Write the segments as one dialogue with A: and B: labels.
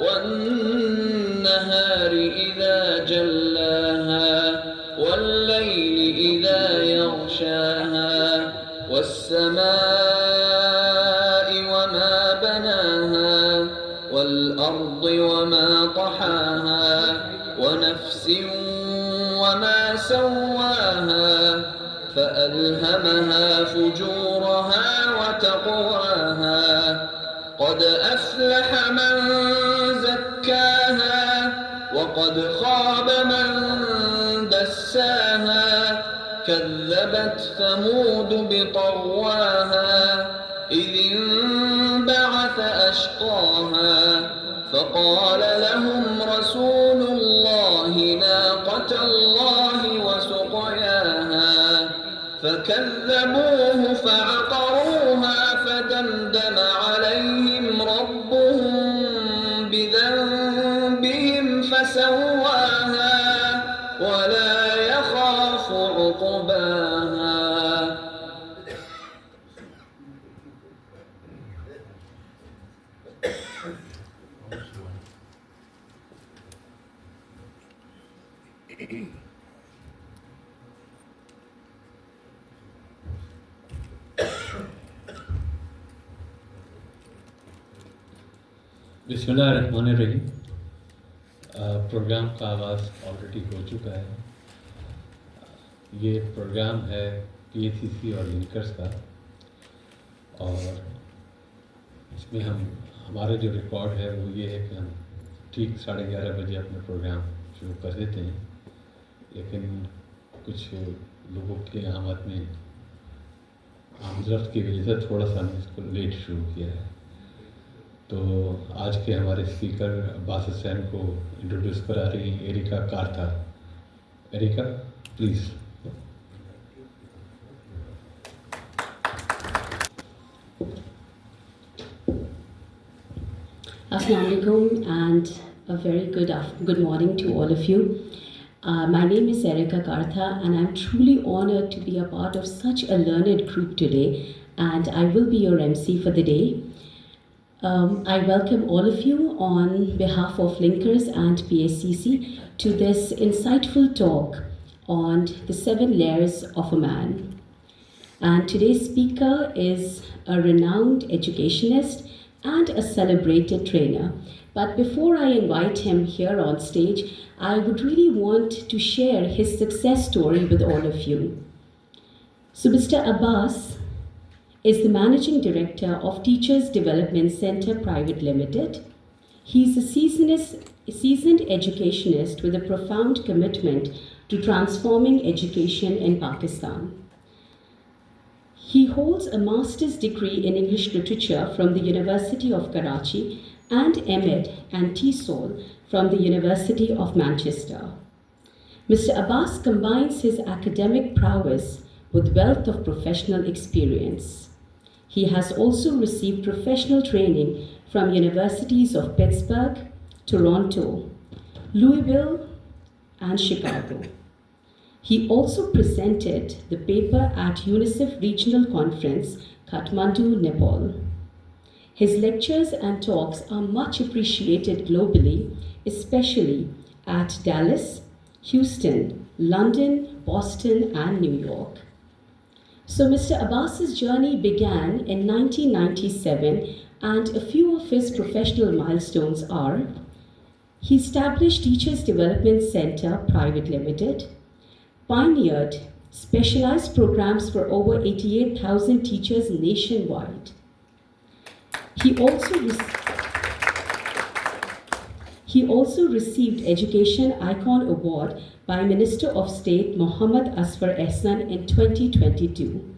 A: والنهار إذا جلاها والليل إذا يغشاها والسماء وما بناها والأرض وما طحاها ونفس وما سواها فألهمها فجورها وتقواها قد أفلح من زكاها وقد خاب من دساها كذبت ثمود بطغواها إذ انبعث أشقاها فقال لهم رسول الله ناقة الله وسقياها فكذبوه فعقروها فدمدم عليهم ربهم بذنبهم فسواها ولا يخاف عقباها.
B: बिस्मिल्लाहिर्रहमानिर्रहीम। प्रोग्राम का आगाज़ ऑलरेडी हो चुका है। ये प्रोग्राम है PACC और लिंकर्स का, और इसमें हमारा जो रिकॉर्ड है वो ये है कि हम ठीक 11:30 बजे अपना प्रोग्राम शुरू कर देते हैं, लेकिन कुछ लोगों के आमद में आमदरफ्त की वजह से थोड़ा सा हमने इसको लेट शुरू किया है। तो आज के हमारे स्पीकर अब्बास हुसैन को इंट्रोड्यूस करा रही हैं Erica Kartha. Erica, please.
C: Assalamu alaikum and a very good morning to all of you. My name is Erika Kartha and I'm truly honored to be a part of such a learned group today, and I will be your MC for the day. I welcome all of you on behalf of Linkers and PACC to this insightful talk on the 7 layers of a man. And today's speaker is a renowned educationist and a celebrated trainer. But before I invite him here on stage, I would really want to share his success story with all of you. So Mr. Abbas is the Managing Director of Teachers Development Center Private Limited. He's a seasoned educationist with a profound commitment to transforming education in Pakistan. He holds a master's degree in English literature from the University of Karachi and M.Ed and TESOL from the University of Manchester. Mr. Abbas combines his academic prowess with wealth of professional experience. He has also received professional training from universities of Pittsburgh, Toronto, Louisville, and Chicago. He also presented the paper at UNICEF Regional Conference, Kathmandu, Nepal. His lectures and talks are much appreciated globally, especially at Dallas, Houston, London, Boston, and New York. So Mr. Abbas's journey began in 1997, and a few of his professional milestones are: he established Teachers Development Center Private Limited, pioneered specialized programs for over 88,000 teachers nationwide. He also received Education Icon Award by Minister of State Mohammad Asfar Ehsan in 2022.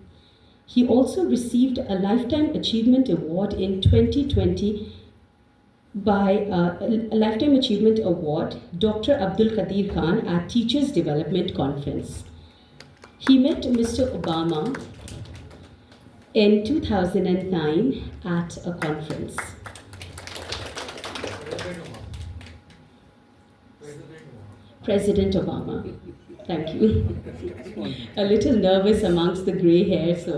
C: He also received a Lifetime Achievement Award in 2020 by a Lifetime Achievement Award Dr. Abdul Qadir Khan at Teachers Development Conference. He met Mr. Obama in 2009 at a conference. President Obama. Thank you. A little nervous amongst the gray hair, so.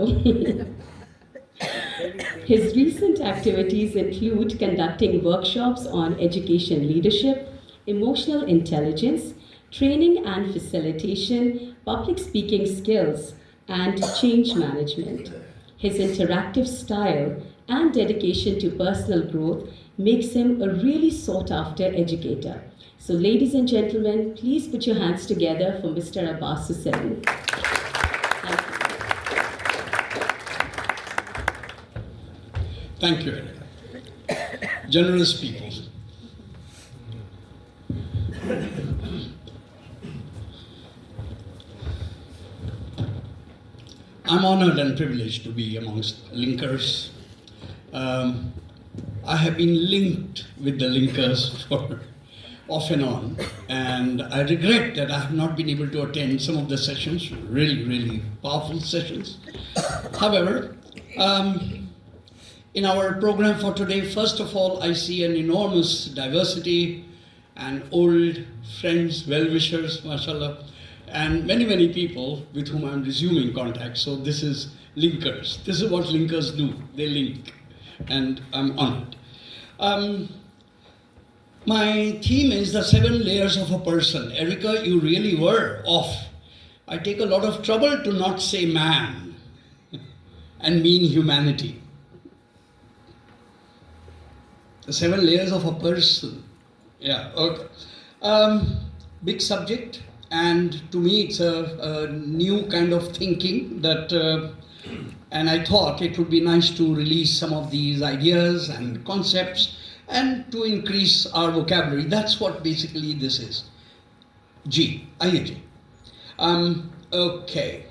C: His recent activities include conducting workshops on education leadership, emotional intelligence, training and facilitation, public speaking skills, and change management. His interactive style and dedication to personal growth makes him a really sought after educator. So, ladies and gentlemen, please put your hands together for Mr. Abbas Hussain.
D: Thank you, Erika. Generous people. I'm honored and privileged to be amongst linkers. I have been linked with the linkers for off and on, and I regret that I have not been able to attend some of the sessions, really powerful sessions. However, in our program for today, first of all, I see an enormous diversity and old friends, well-wishers, mashallah, and many people with whom I'm resuming contact. So this is linkers. This is what linkers do. They link, and I'm honored. My theme is the 7 layers of a person. Erika, you really were off. I take a lot of trouble to not say man and mean humanity. The 7 layers of a person. Yeah, okay. Big subject, and to me it's a new kind of thinking that, and I thought it would be nice to release some of these ideas and concepts and to increase our vocabulary. That's what basically this is. G, IAG. Okay.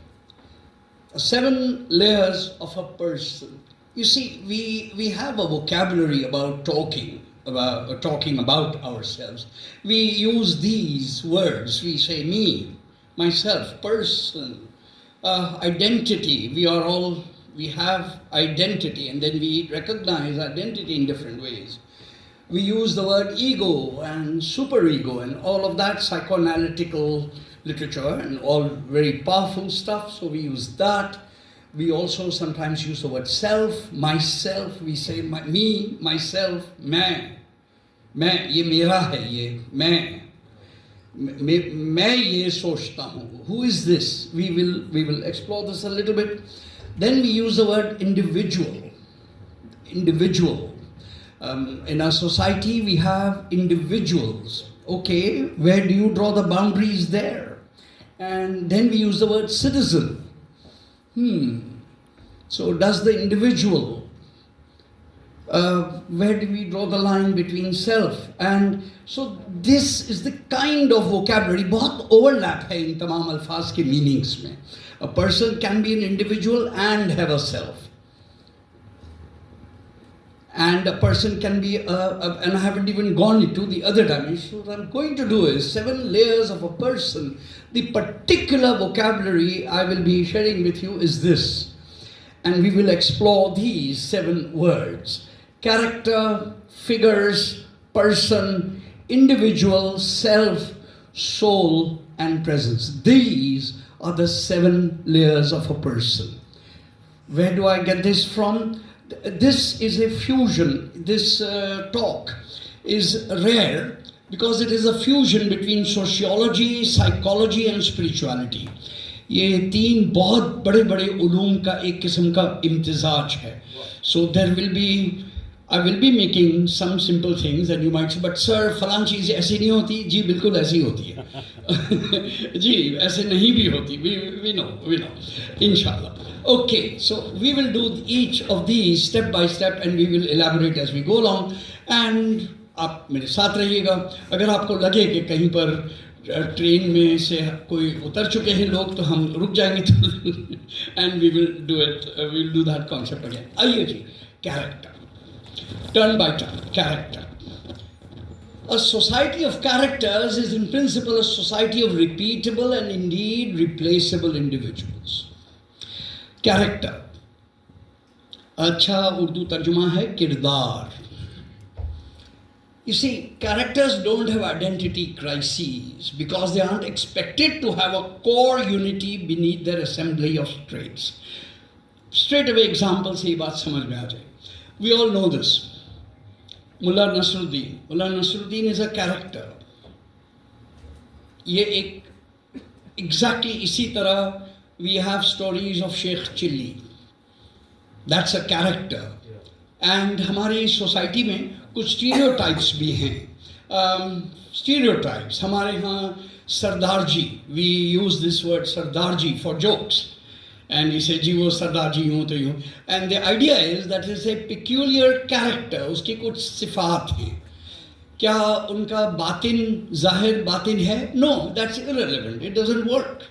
D: 7 layers of a person. You see, we have a vocabulary about talking about ourselves. We use these words. We say me, myself, person, identity. We have identity, and then we recognize identity in different ways. We use the word ego and superego and all of that psychoanalytical literature and all very powerful stuff, so we use that. We also sometimes use the word self, myself. We say me, myself, मैं ये मेरा है, ये मैं ये सोचता हूँ. Who is this? We will explore this a little bit. Then we use the word individual. In our society, we have individuals. Okay, where do you draw the boundaries there? And then we use the word citizen. So does the individual, where do we draw the line between self? And so this is the kind of vocabulary, बहुत overlap है इन तमाम अल्फाज के meanings में. A person can be an individual and have a self. And a person can be, and I haven't even gone into the other dimensions. What I'm going to do is 7 layers of a person. The particular vocabulary I will be sharing with you is this. And we will explore these 7 words. Character, figures, person, individual, self, soul, and presence. These are the 7 layers of a person. Where do I get this from? This is a fusion. This talk is rare because it is a fusion between sociology, psychology and spirituality. ये 3 बहुत बड़े उलूम का एक किस्म का इम्तिजाज है. So I will be making some simple things and you might say, but sir, फलां चीज़ ऐसी नहीं होती. जी बिल्कुल ऐसी होती है. जी ऐसे नहीं भी होती. We know. Inshallah. Okay, so we will do each of these step by step and we will elaborate as we go along. And आप मेरे साथ रहिएगा. अगर आपको लगे कि कहीं पर ट्रेन में से कोई उतर चुके हैं लोग तो हम रुक जाएंगे तो and we will do that concept again. आइए जी, character. Turn by turn, character. A society of characters is in principle a society of repeatable and indeed replaceable individuals. Character. अच्छा उर्दू तर्जुमा है किरदार. You see, characters don't have identity crises because they aren't expected to have a core unity beneath their assembly of traits. Straight away example से ये बात समझ में आ जाए. We all know this. Mullah Nasruddin. Mullah Nasruddin is a character. ये एक exactly इसी तरह we have stories of Sheikh Chilli. That's a character. And हमारी सोसाइटी में कुछ स्टीरियोटाइप्स भी हैं. Stereotypes. हमारे यहाँ सरदार जी, we use this word Sardar ji for jokes. And we say जी वो सरदार जी यूँ तो यूँ. And the idea is that is a peculiar character. उसकी कुछ सिफात हैं. क्या उनका बातिन ज़ाहिर बातिन है? No, that's irrelevant. It doesn't work.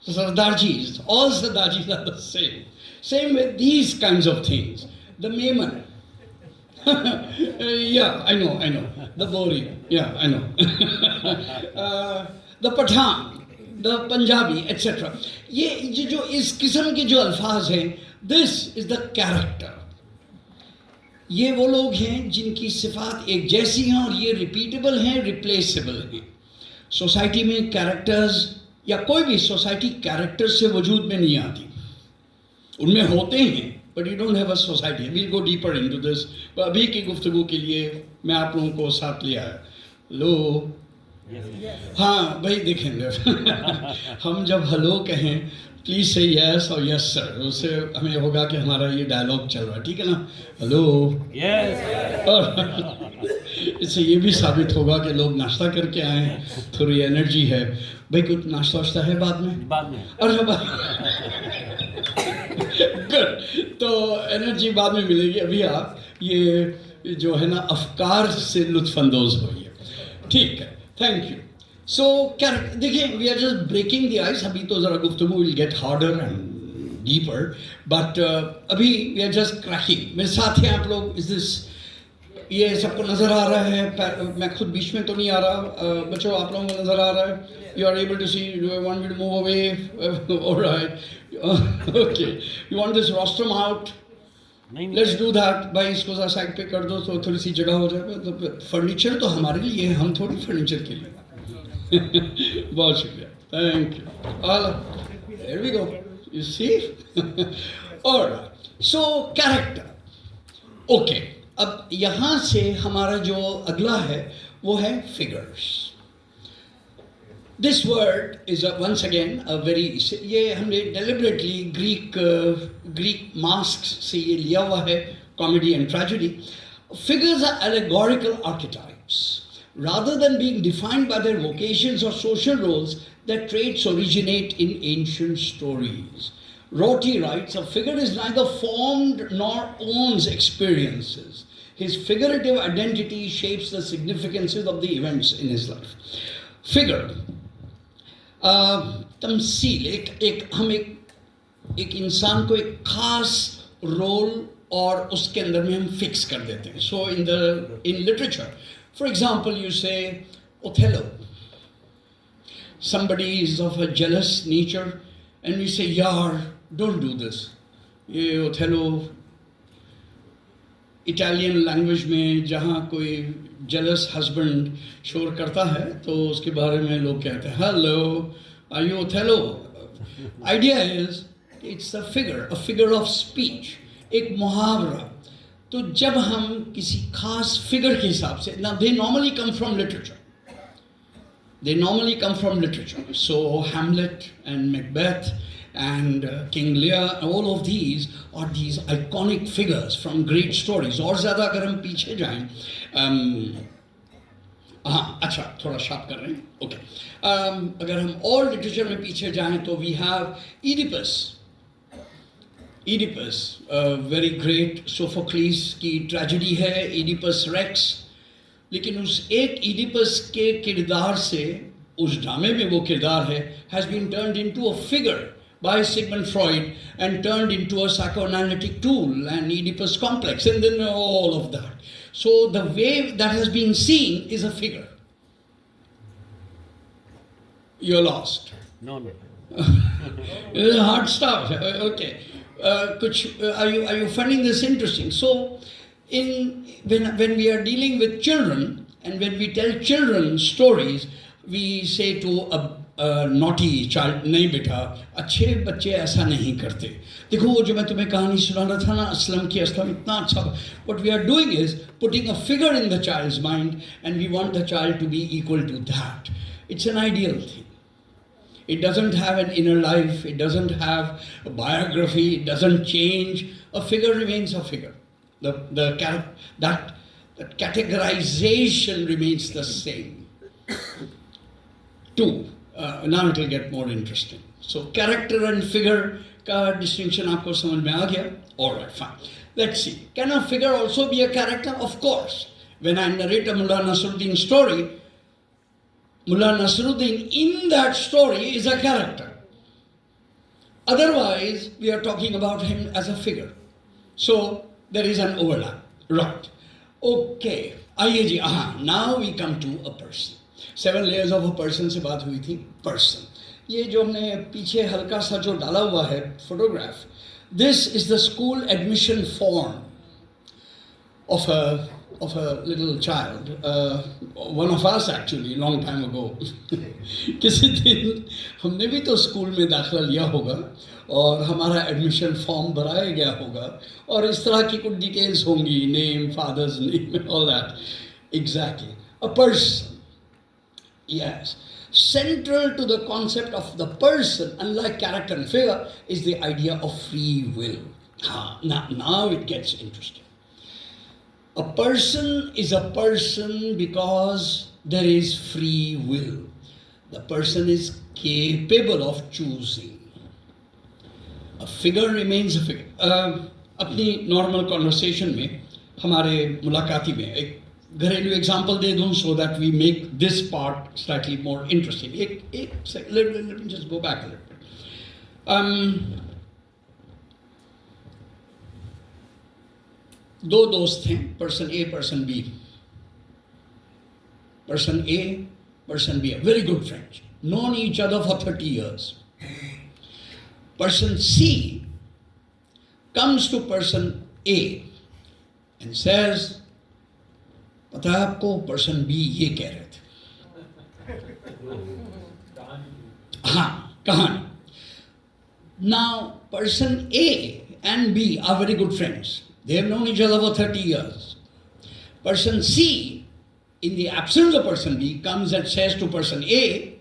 D: So Sardarjis, all Sardarjis are the same. Same with these kinds of things. The Memon. Yeah, I know. The Bori. Yeah, I know. The Pathan, the Punjabi, etc. ये जो इस किस्म के जो अल्फाज हैं, this is the character. ये वो लोग हैं जिनकी सिफात एक जैसी हैं और ये रिपीटेबल हैं, रिप्लेसेबल हैं. सोसाइटी में कैरेक्टर्स या कोई भी सोसाइटी कैरेक्टर से वजूद में नहीं आती. उनमें होते हैं, but you don't have a society. We'll go deeper into this. अभी की गुफ्तगू के लिए मैं आप लोगों को साथ लिया है. लो हाँ भाई देखेंगे. हम जब हेलो कहें प्लीज से यस और यस सर, उससे हमें होगा कि हमारा ये डायलॉग चल रहा है. ठीक है ना? Hello yes. और इससे ये भी साबित होगा कि लोग नाश्ता करके आए, थोड़ी एनर्जी है. भाई कुछ नाश्ता वाश्ता है बाद में? अरे गुड. तो एनर्जी बाद में मिलेगी. अभी आप ये जो है ना अफकार से लुत्फानंदोज होइए. ठीक है, थैंक यू. सो देखिए, we are just breaking the ice. अभी तो ज़रा गुफ्तगू will get harder and deeper, but अभी वी आर जस्ट क्रैकिंग. मेरे साथ हैं आप लोग. इज दिस ये सबको नज़र आ रहा है? मैं खुद बीच में तो नहीं आ रहा. बच्चों आप लोगों को नज़र आ रहा है? You are able to see? Do you want me to move away? Alright. Okay. You want this rostrum out? Let's do that. भाई इसको ज़रा साइड पे कर दो तो थोड़ी सी जगह हो जाएगा. तो फर्नीचर तो हमारे लिए है, हम थोड़ी फर्नीचर के लिए. बहुत शुक्रिया. Thank you. All there we go. You see. Alright. So character. Okay. अब यहाँ से हमारा जो अगला है वो है figures. This word is once again a very, ये हमने डेलिबरेटली ग्रीक मास्क से ये लिया हुआ है, comedy and tragedy. Figures are allegorical archetypes. Rather than being defined by their vocations or social roles, their traits originate in ancient stories. Rorty writes, a figure is neither formed nor owns experiences. His figurative identity shapes the significances of the events in his life. Figure. तमसील. हम एक इंसान को एक खास role और उसके अंदर में हम फिक्स कर देते हैं. So in literature, for example, you say Othello. Somebody is of a jealous nature, and we say, "Yaar, don't do this." ये Othello इटालियन लैंग्वेज में जहाँ कोई जेलस हस्बैंड शोर करता है तो उसके बारे में लोग कहते हैं, "hello, are you Othello?" Idea is it's a figure of speech, एक मुहावरा. तो जब हम किसी खास फिगर के हिसाब से, now they normally come from literature. So Hamlet and Macbeth and King Lear, all of these are these iconic figures from great stories. और ज़्यादा अगर हम पीछे जाएं, हाँ अच्छा थोड़ा शार्प कर रहे हैं. ओके. अगर हम और लिटरेचर में पीछे जाएं तो we have Oedipus, very great Sophocles की ट्रेजेडी है Oedipus Rex. लेकिन उस एक Oedipus के किरदार से, उस ड्रामे में वो किरदार है, has been turned into a figure by Sigmund Freud and turned into a psychoanalytic tool and Oedipus complex and then all of that. So the way that has been seen is a figure. You're lost.
E: No.
D: Hard stuff. Okay. Are you finding this interesting? So, when we are dealing with children and when we tell children stories, we say to naughty child, नहीं बेटा, अच्छे बच्चे ऐसा नहीं करते. देखो वो जो मैं तुम्हें कहानी सुना रहा था ना, असलम की, असलम इतना अच्छा. What we are doing is putting a figure in the child's mind and we want the child to be equal to that. It's an ideal thing. It doesn't have an inner life, it doesn't have a biography, it doesn't change. A figure remains a figure. That categorization remains the same. Two, now it will get more interesting. So character and figure ka distinction aapko samajh mein aa gaya? Alright, fine. Let's see. Can a figure also be a character? Of course. When I narrate a Mullah Nasruddin story, Mullah Nasruddin in that story is a character. Otherwise, we are talking about him as a figure. So, there is an overlap. Right. Okay. आइए जी, now we come to a person. 7 layers of a person से बात हुई थी. Person. ये जो हमने पीछे हल्का सा जो डाला हुआ है photograph, this is the school admission form of a little child, one of us actually, long time ago. किसी दिन हमने भी तो स्कूल में दाखिला लिया होगा और हमारा एडमिशन फॉर्म भराया गया होगा और इस तरह की कुछ डिटेल्स होंगी, name, father's name, all that. Exactly. A person. Yes. Central to the concept of the person, unlike character and figure, is the idea of free will. Now it gets interesting. A person is a person because there is free will. The person is capable of choosing. A figure remains a figure. अपनी normal conversation में, हमारे मुलाकाती में एक घरेलू example दे दूँ so that we make this part slightly more interesting. Let me just go back a little bit. दो दोस्त हैं, person A, person B. Person A, person B, very good friends, known each other for 30 years. Person C comes to person A and says, पता है आपको person B ये कह रहे थे. हाँ, कहानी. Now person A and B are very good friends. They have known each other for 30 years. Person C, in the absence of person B, comes and says to person A,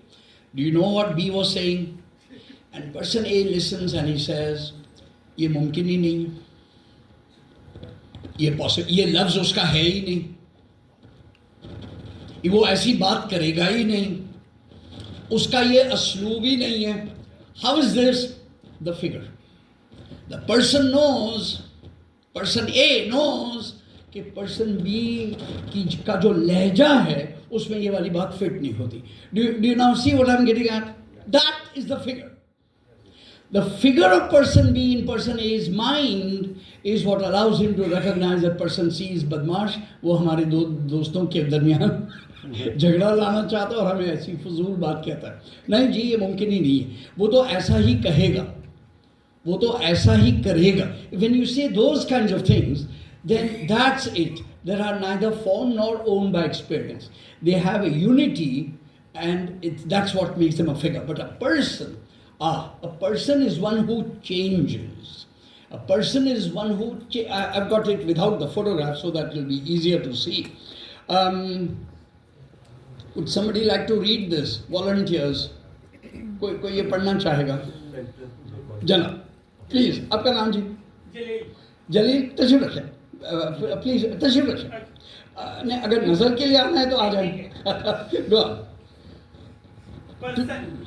D: do you know what B was saying? And person A listens and he says, ये मुमकिन ही नहीं है, ये लफ्ज़ उसका है ही नहीं, वो ऐसी बात करेगा ही नहीं, उसका ये असलूब ही नहीं है. How is this? The figure. The person knows, person A knows कि person B का जो लहजा है उसमें ये वाली बात फिट नहीं होती. Do you now see what I'm getting at? That is the figure. The figure of person B in person A's mind is what allows him to recognize that person C is बदमाश. वो हमारे दो दोस्तों के दरमियान झगड़ा लाना चाहता है और हमें ऐसी फजूल बात कहता है. नहीं जी, ये मुमकिन ही नहीं है, वो तो ऐसा ही कहेगा, वो तो ऐसा ही करेगा. When you say those kinds of things, then that's it. They are neither formed nor owned by experience. They have a unity, and that's what makes them a figure. But a person is one who changes. A person is one who I've got it without the photograph so that it will be easier to see. Would somebody like to read this? Volunteers. कोई ये पढ़ना चाहेगा? जनाब, please. आपका नाम जी? जलील. तशरीफ रखें. Please तशरीफ रखें. नहीं, अगर नजर के लिए आना है तो आ जाए. Go on.
E: Person.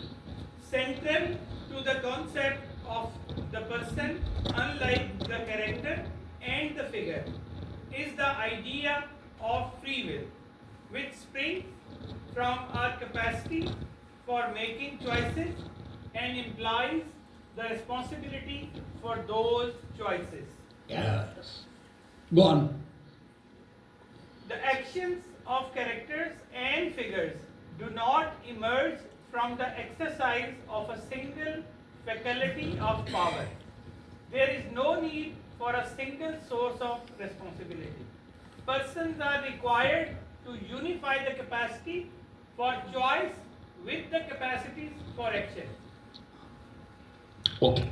E: Central to the concept of the person, unlike the character and the figure, is the idea of free will, which springs from our capacity for making choices and implies the responsibility for those choices.
D: Yes. Go on.
E: The actions of characters and figures do not emerge from the exercise of a single faculty of power. There is no need for a single source of responsibility. Persons are required to unify the capacity for choice with the capacities for action.
D: Okay.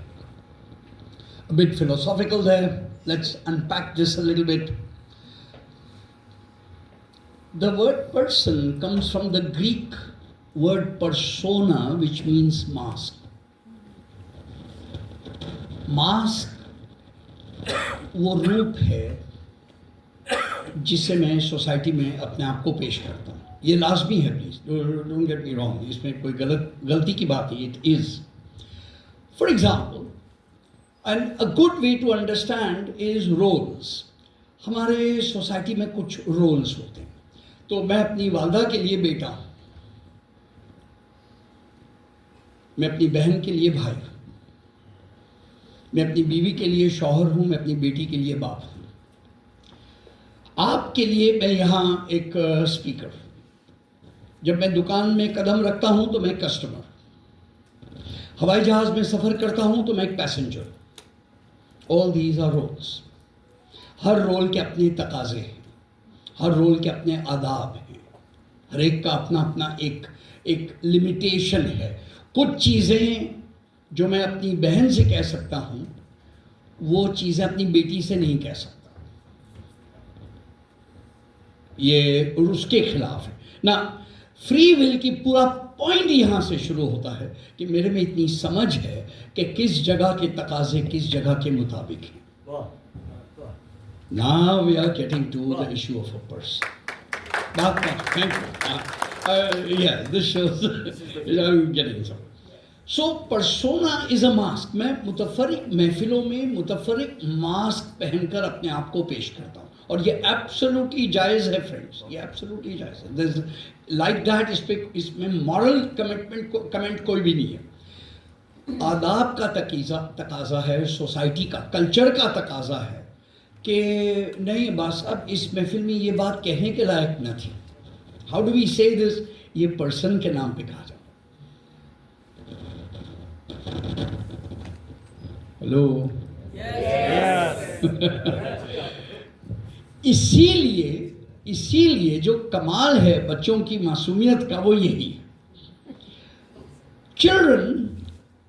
D: A bit philosophical there. Let's unpack this a little bit. The word person comes from the Greek word persona, which means mask. Mask वो रूप है जिसे मैं society में अपने आप को पेश करता हूँ. ये लाजमी है, please don't get me wrong, इसमें कोई गलती की बात है. It is. For example, and a good way to understand is roles. हमारे सोसाइटी में कुछ रोल्स होते हैं. तो मैं अपनी वालदा के लिए बेटा हूँ, मैं अपनी बहन के लिए भाई हूँ, मैं अपनी बीवी के लिए शौहर हूँ, मैं अपनी बेटी के लिए बाप हूँ. आपके लिए मैं यहाँ एक स्पीकर हूँ. जब मैं दुकान में कदम रखता हूँ तो मैं कस्टमर. हवाई जहाज में सफ़र करता हूँ तो मैं एक passenger. All these are roles. हर रोल के अपने तकाजे हैं, हर रोल के अपने आदाब हैं, हर एक का अपना अपना एक लिमिटेशन है. कुछ चीज़ें जो मैं अपनी बहन से कह सकता हूँ वो चीज़ें अपनी बेटी से नहीं कह सकता. ये उसके खिलाफ है ना. फ्री विल की पूरा पॉइंट यहाँ से शुरू होता है कि मेरे में इतनी समझ है कि किस जगह के तकाजे किस जगह के मुताबिक हैं. Now we are getting to the issue of a person. Thank you. Yeah, this shows I'm getting some. So persona is a mask. मैं मुतफरिक महफिलों में मुतफरिक मास्क पहनकर अपने आप को पेश करता हूँ, और ये एब्सोल्युटली जायज़ है फ्रेंड्स. ये एब्सोल्युटली जायज़ है. There's like that. इसमें मॉरल कमेंट कोई भी नहीं है. आदाब का तकाजा है, सोसाइटी का कल्चर का तकाजा है कि नहीं बस अब इस महफिल में ये बात कहने के लायक न थी. हाउ डू वी से दिस? ये पर्सन के नाम पे कहा जाए. हेलो. इसीलिए जो कमाल है बच्चों की मासूमियत का वो यही है. Children,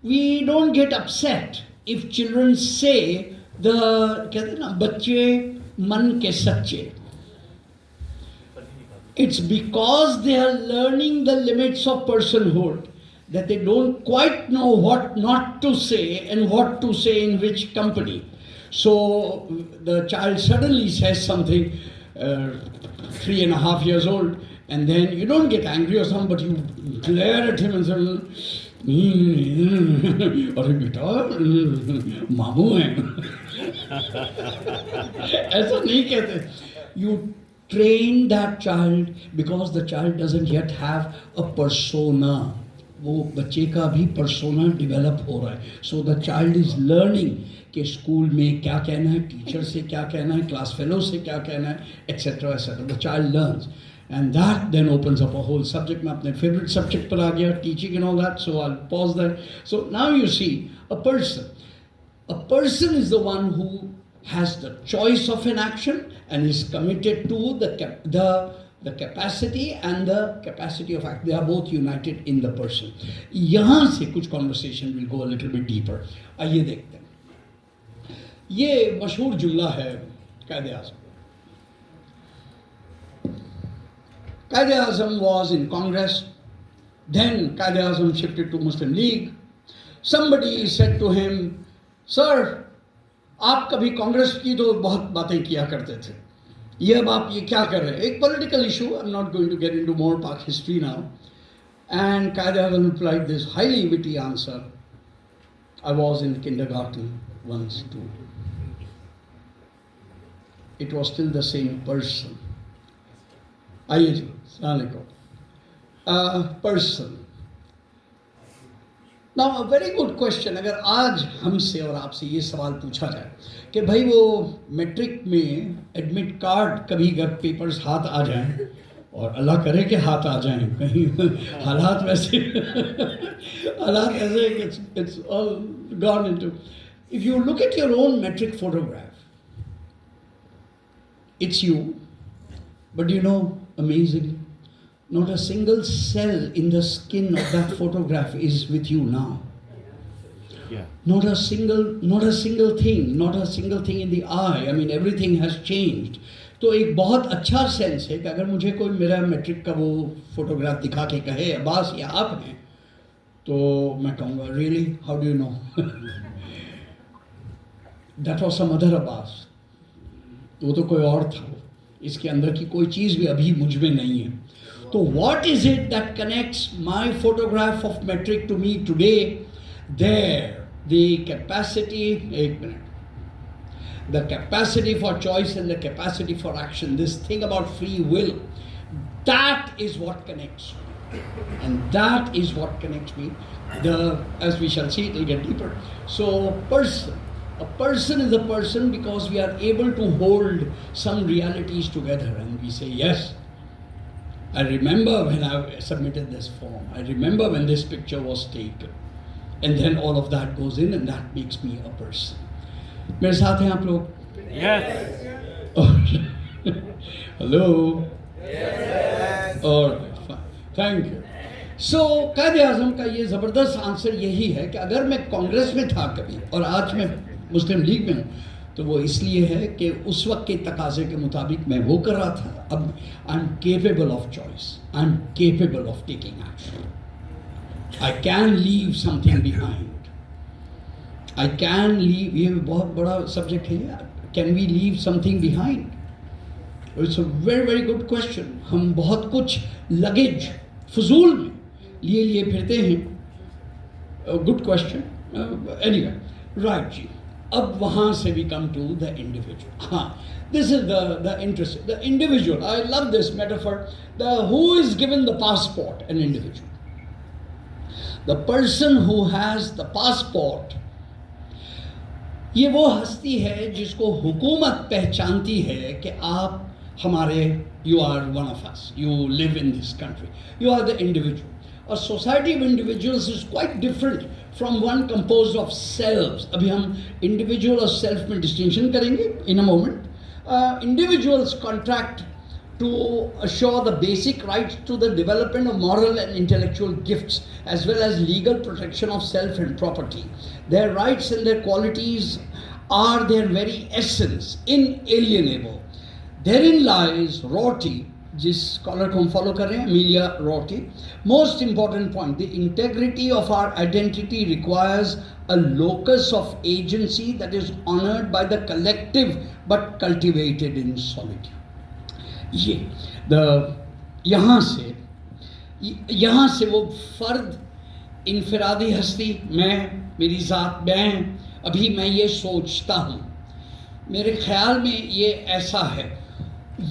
D: we don't get upset if children say कहते हैं ना बच्चे मन के सच्चे. It's because they are learning the limits of personhood that they don't quite know what not to say and what to say in which company. So the child suddenly says something, 3.5 years old, and then you don't get angry or something, but you glare at him and say, अरे बेटा मामू हैं. ऐसा नहीं कहते. You train that child because the child doesn't yet have a persona. वो बच्चे का भी persona develop हो रहा है. So the child is learning कि स्कूल में क्या कहना है, टीचर से क्या कहना है, क्लास फेलो से क्या कहना है, etc. etc. The child learns. And that then opens up a whole subject. मैं अपने favorite subject पर आ गया, teaching and all that, so I'll pause there. So now you see, a person is the one who has the choice of an action and is committed to the capacity and the capacity of act. They are both united in the person. यहाँ से कुछ conversation will go a little bit deeper. आइए देखते हैं. ये मशहूर जुमला है Quaid-e-Azam. Quaid-e-Azam was in Congress. Then Quaid-e-Azam shifted to Muslim League. Somebody said to him, Sir, आप कभी कांग्रेस की तो बहुत बातें किया करते थे, ये अब आप ये क्या कर रहे हैं? एक political issue. I'm not going to get into more Pak history now. And Quaid-e-Azam replied this highly witty answer. I was in kindergarten once too. It was still the same person. आइए जी, अस्सलाम वालेकुम. Person. Now a very good question. अगर आज हमसे और आपसे ये सवाल पूछा जाए कि भाई वो मैट्रिक में एडमिट कार्ड कभी अगर पेपर्स हाथ आ जाएं, और अल्लाह करे कि हाथ आ जाएं, कहीं हालात वैसे it's all gone into. If you look at your own matric photograph, it's you. But you know, amazingly, not a single cell in the skin of that photograph is with you now.
F: Yeah.
D: Not a single thing in the eye. I mean, everything has changed. तो एक बहुत अच्छा sense है कि अगर मुझे कोई मेरा मैट्रिक का वो फोटोग्राफ दिखा के कहे अब्बास ये आप हैं, तो मैं कहूँगा really, how do you know? That was some other Abbas. वो तो कोई और था. इसके अंदर की कोई चीज़ भी अभी मुझ में नहीं है. तो what is it that connects my photograph of matric to me today? There the capacity, एक minute, the capacity for choice and the capacity for action, this thing about free will, that is what connects me. And that is what connects me. As we shall see, it will get deeper. So a person is a person because we are able to hold some realities together and we say, yes, I remember when I submitted this form, I remember when this picture was taken. And then all of that goes in and that makes me a person. मेरे साथ हैं आप लोग?
F: Yes.
D: Hello. और thank you. सो कायदे आज़म का ये ज़बरदस्त आंसर यही है कि अगर मैं कांग्रेस में था कभी और आज मैं मुस्लिम लीग में हूँ, तो वो इसलिए है कि उस वक्त के तकाज़े के मुताबिक मैं वो कर रहा था. अब I am capable of choice, I am capable of taking action. I can leave something behind. I can leave, ये बहुत बड़ा सब्जेक्ट है. Can we leave something behind? It's a very very good question. हम बहुत कुछ luggage फजूल में लिए फिरते हैं. Good question. Anyway, right जी. अब वहाँ से we come to the individual. हाँ, this is the interest. The individual. I love this metaphor. Who is given the passport? An individual. The person who has the passport, ये वो हस्ती है जिसको हुकूमत पहचानती है कि आप हमारे, you are one of us, you live in this country, you are the individual. और society of individuals is quite different from one compose of selves. अभी हम इंडिविजुअल और सेल्फ में डिस्टिंक्शन करेंगे in a moment. Individuals contract to assure the basic rights to the development of moral and intellectual gifts as well as legal protection of self and property. Their rights and their qualities are their very essence, inalienable. Therein lies Rorty, जिस scholar को हम follow कर रहे हैं, Amelia Rorty. Most important point, the integrity of our identity requires a locus of agency that is honored by the collective but cultivated in solitude. ये यहाँ से वो फर्द इनफरादी हस्ती, मैं, मेरी ज़ात, मैं, अभी मैं ये सोचता हूँ, मेरे ख्याल में ये ऐसा है,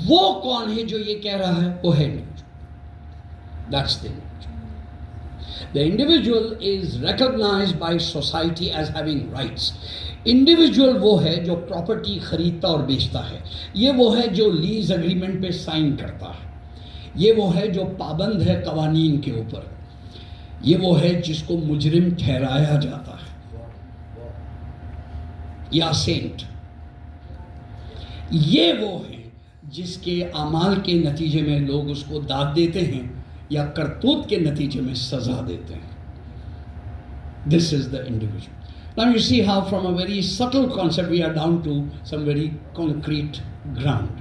D: वो कौन है जो ये कह रहा है? वो है individual. That's the individual. The individual is recognised by society as having rights. Individual वो है जो प्रॉपर्टी खरीदता और बेचता है. ये वो है जो लीज एग्रीमेंट पे साइन करता है. ये वो है जो पाबंद है कवानीन के ऊपर. ये वो है जिसको मुजरिम ठहराया जाता है या सेंट. ये वो है जिसके अमाल के नतीजे में लोग उसको दाद देते हैं या करतूत के नतीजे में सजा देते हैं. This is the individual. Now you see how from a very subtle concept we are down to some very concrete ground.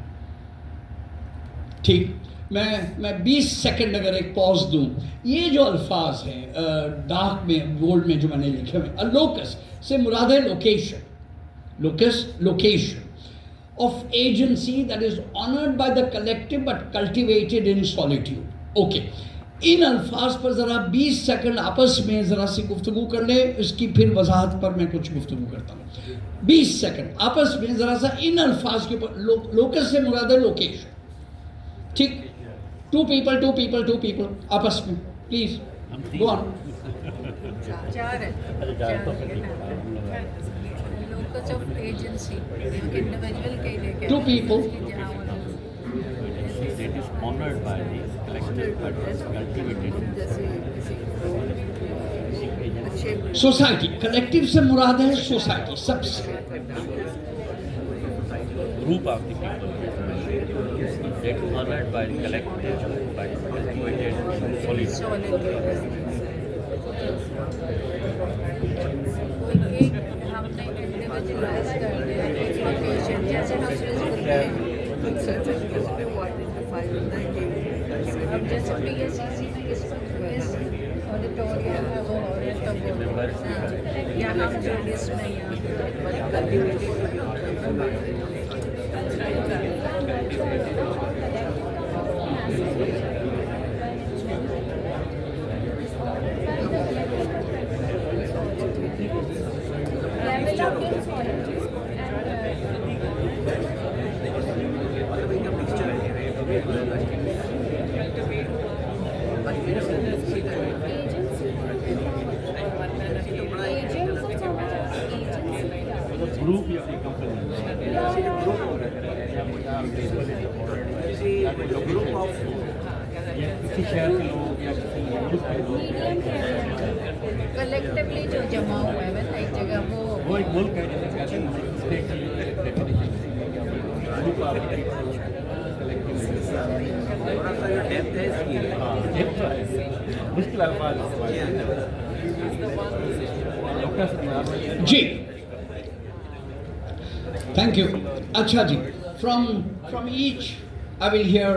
D: ठीक, मैं 20 सेकंड अगर एक पॉज दूं, ये जो अल्फाज हैं डार्क में, बोल्ड में जो मैंने लिखे हुए, लोकस से मुराद है location. Locus, location of agency that is honored by the collective but cultivated in solitude. Okay. इन अल्फाज पर ज़रा 20 सेकंड आपस में ज़रा सी गुफ्तगू कर ले, इसकी फिर वजाहत पर मैं कुछ गुफ्तगू करता हूँ. 20 सेकंड आपस में ज़रा सा इन अल्फाज के ऊपर. लोकस से मुराद है लोकेशन. ठीक, टू पीपल आपस में, please go on.
G: Locus of agency, individual के लिए
D: Two people.
F: It is honored by the collective but cultivated.
D: Society, collective से मुराद है सोसाइटी, सबसे.
F: Group of the people. That is honored by the collective but cultivated.
G: solid leaders कोई एक हमने individualise कर दिया एक लोकेशन जैसे हम स्विच बोलते हैं अब जैसे PSCC में इस ऑडिटोरियम है वो ऑडिटोरियम यहाँ जोड़िस में
F: ग्रुप या कंपनी ग्रुप ऑफ किसी शहर के लोग या किसी ग्रुप के लोग
G: कलेक्टिवली जो जमा हुआ है वैसे एक जगह
F: वो एक मुल्क है जैसे कहते हैं स्टेट की डेफिनेशन ग्रुप ऑफ थोड़ा सा जो डेप्थ है इसकी डेप्थ है मुश्किल अल्फाज
D: जी, thank you. Acha ji, from each I will hear